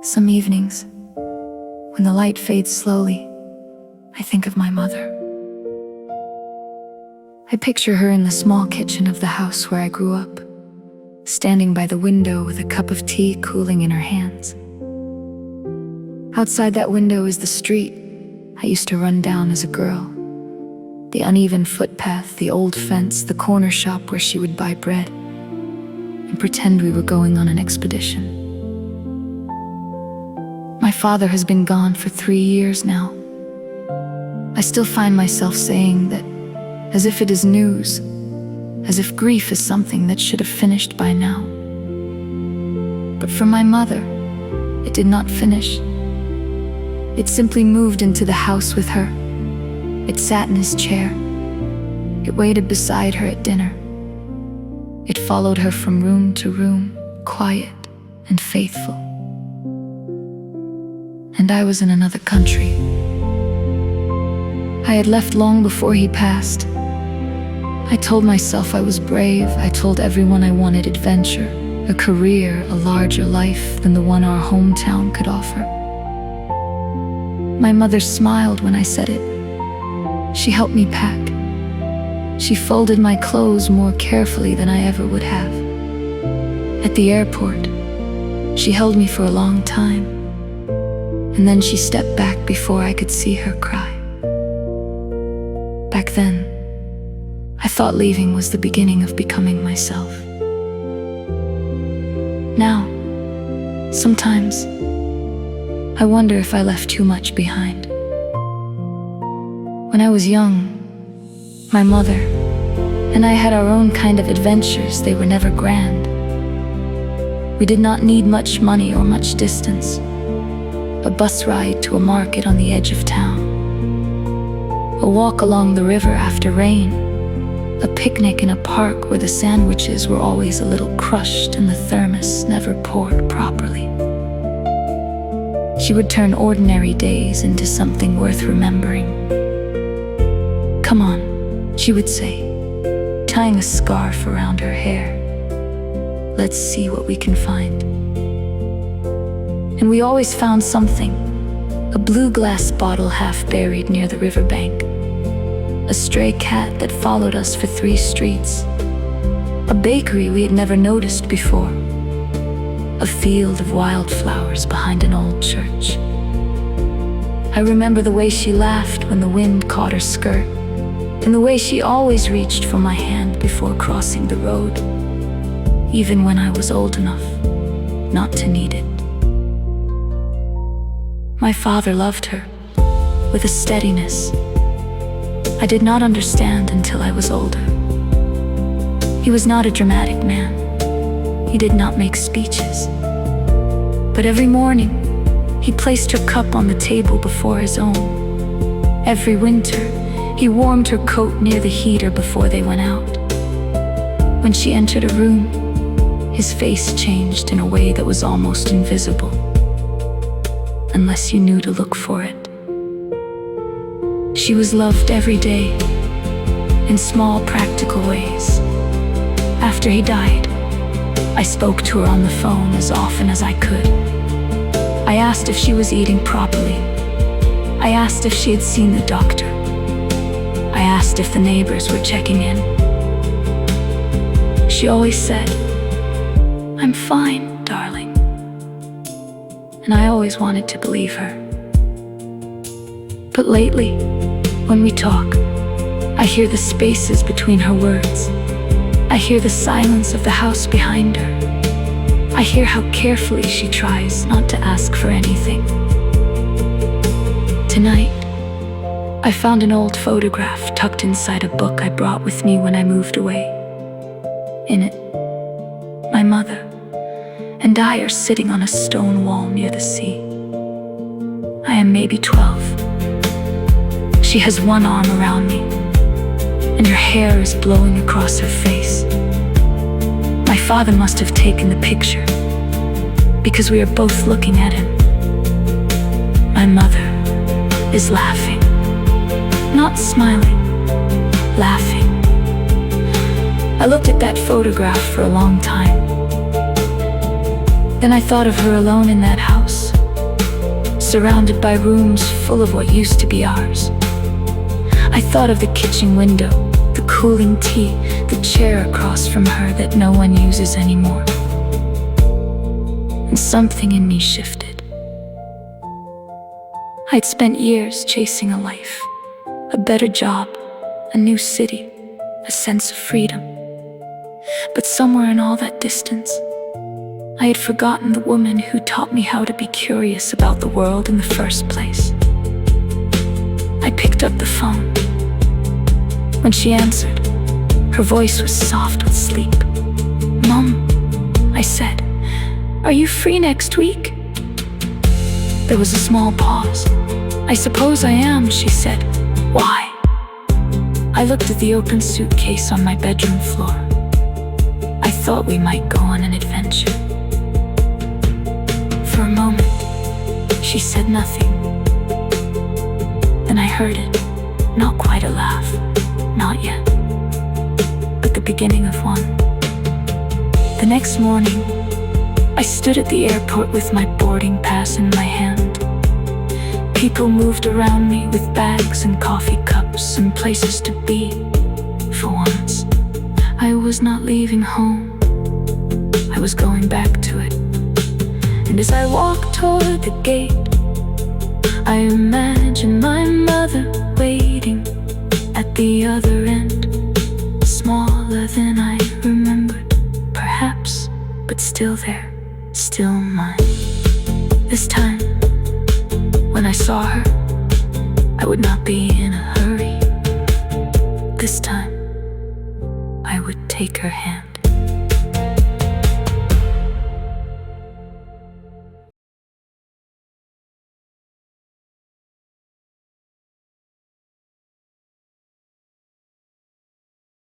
Some evenings, when the light fades slowly, I think of my mother. I picture her in the small kitchen of the house where I grew up, standing by the window with a cup of tea cooling in her hands. Outside that window is the street I used to run down as a girl. The uneven footpath, the old fence, the corner shop where she would buy bread and pretend we were going on an expedition. My father has been gone for 3 years now. I still find myself saying that as if it is news, as if grief is something that should have finished by now. But for my mother, it did not finish. It simply moved into the house with her. It sat in his chair. It waited beside her at dinner. It followed her from room to room, quiet and faithful. And I was in another country. I had left long before he passed. I told myself I was brave. I told everyone I wanted adventure, a career, a larger life than the one our hometown could offer. My mother smiled when I said it. She helped me pack. She folded my clothes more carefully than I ever would have. At the airport, she held me for a long time, and then she stepped back before I could see her cry. Back then, I thought leaving was the beginning of becoming myself. Now, sometimes, I wonder if I left too much behind. When I was young, my mother and I had our own kind of adventures. They were never grand. We did not need much money or much distance. A bus ride to a market on the edge of town, a walk along the river after rain, a picnic in a park where the sandwiches were always a little crushed and the thermos never poured properly. She would turn ordinary days into something worth remembering. "Come on," she would say, tying a scarf around her hair. "Let's see what we can find." And we always found something: a blue glass bottle half buried near the riverbank, a stray cat that followed us for 3 streets, a bakery we had never noticed before, a field of wildflowers behind an old church. I remember the way she laughed when the wind caught her skirt, and the way she always reached for my hand before crossing the road, even when I was old enough not to need it. My father loved her with a steadiness I did not understand until I was older. He was not a dramatic man. He did not make speeches. But every morning, he placed her cup on the table before his own. Every winter, he warmed her coat near the heater before they went out. When she entered a room, his face changed in a way that was almost invisible, unless you knew to look for it. She was loved every day, in small, practical ways. After he died, I spoke to her on the phone as often as I could. I asked if she was eating properly. I asked if she had seen the doctor. I asked if the neighbors were checking in. She always said, "I'm fine, darling." And I always wanted to believe her. But lately, when we talk, I hear the spaces between her words. I hear the silence of the house behind her. I hear how carefully she tries not to ask for anything. Tonight, I found an old photograph tucked inside a book I brought with me when I moved away. In it, my mother and I are sitting on a stone wall near the sea. I am maybe 12. She has one arm around me, and her hair is blowing across her face. My father must have taken the picture, because we are both looking at him. My mother is laughing, not smiling, laughing. I looked at that photograph for a long time. Then I thought of her alone in that house, surrounded by rooms full of what used to be ours. I thought of the kitchen window, the cooling tea, the chair across from her that no one uses anymore. And something in me shifted. I'd spent years chasing a life, a better job, a new city, a sense of freedom. But somewhere in all that distance, I had forgotten the woman who taught me how to be curious about the world in the first place. I picked up the phone. When she answered, her voice was soft with sleep. "Mom," I said, "are you free next week?" There was a small pause. "I suppose I am," she said. "Why?" I looked at the open suitcase on my bedroom floor. I thought we might go on an adventure. For a moment, she said nothing. Then I heard it, not quite a laugh, not yet, but the beginning of one. The next morning, I stood at the airport with my boarding pass in my hand. People moved around me with bags and coffee cups and places to be. For once, I was not leaving home. I was going back to it. And as I walked toward the gate, I imagined my mother waiting at the other end, smaller than I remembered, perhaps, but still there, still mine. This time, when I saw her, I would not be in a hurry. This time, I would take her hand.